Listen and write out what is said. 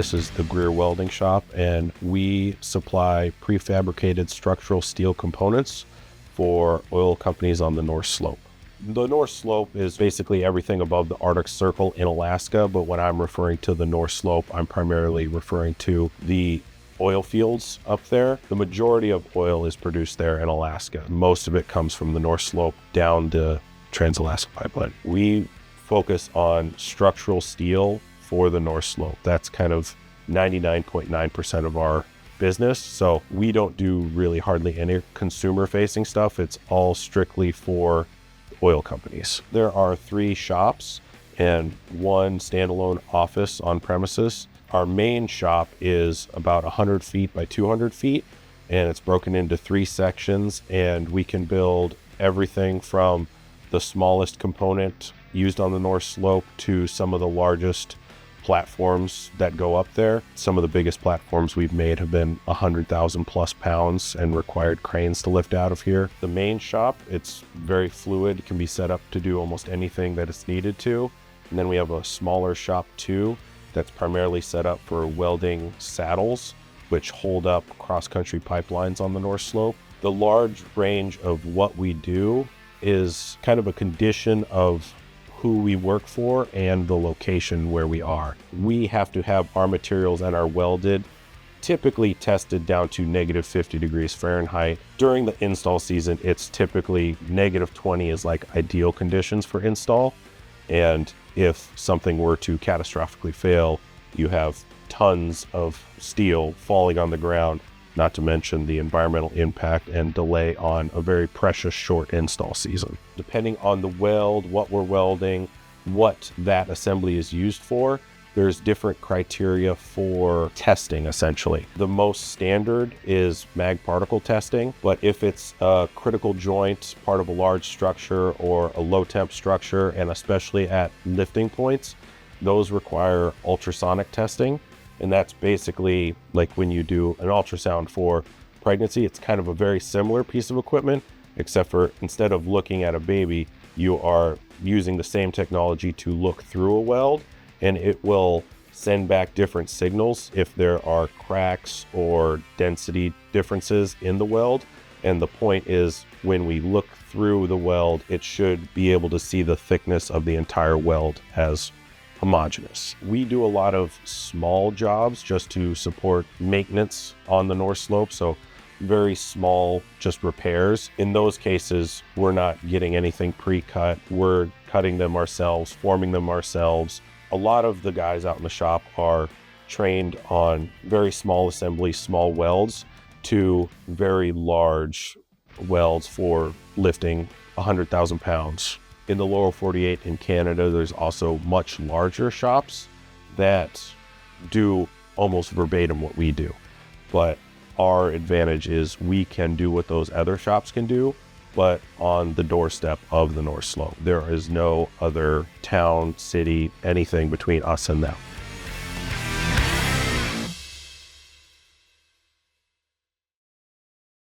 This is the Greer Welding Shop, and we supply prefabricated structural steel components for oil companies on the North Slope. The North Slope is basically everything above the Arctic Circle in Alaska, but when I'm referring to the North Slope, I'm primarily referring to the oil fields up there. The majority of oil is produced there in Alaska. Most of it comes from the North Slope down the Trans-Alaska Pipeline. We focus on structural steel for the North Slope. That's kind of 99.9% of our business. So we don't do really hardly any consumer-facing stuff. It's all strictly for oil companies. There are 3 shops and 1 standalone office on premises. Our main shop is about 100 feet by 200 feet, and it's broken into 3 sections, and we can build everything from the smallest component used on the North Slope to some of the largest platforms that go up there. Some of the biggest platforms we've made have been 100,000 plus pounds and required cranes to lift out of here. The main shop, it's very fluid, it can be set up to do almost anything that it's needed to. And then we have a smaller shop too, that's primarily set up for welding saddles, which hold up cross-country pipelines on the North Slope. The large range of what we do is kind of a condition of who we work for and the location where we are. We have to have our materials and our welded typically tested down to -50 degrees Fahrenheit. During the install season, it's typically -20 is like ideal conditions for install. And if something were to catastrophically fail, you have tons of steel falling on the ground, not to mention the environmental impact and delay on a very precious short install season. Depending on the weld, what we're welding, what that assembly is used for, there's different criteria for testing essentially. The most standard is mag particle testing, but if it's a critical joint, part of a large structure or a low temp structure, and especially at lifting points, those require ultrasonic testing. And that's basically like when you do an ultrasound for pregnancy, it's kind of a very similar piece of equipment, except for instead of looking at a baby, you are using the same technology to look through a weld, and it will send back different signals if there are cracks or density differences in the weld. And the point is, when we look through the weld, it should be able to see the thickness of the entire weld as homogeneous. We do a lot of small jobs just to support maintenance on the North Slope, so very small, just repairs. In those cases, we're not getting anything pre-cut. We're cutting them ourselves, forming them ourselves. A lot of the guys out in the shop are trained on very small assemblies, small welds, to very large welds for lifting 100,000 pounds. In the lower 48 in Canada, there's also much larger shops that do almost verbatim what we do. But our advantage is we can do what those other shops can do, but on the doorstep of the North Slope. There is no other town, city, anything between us and them.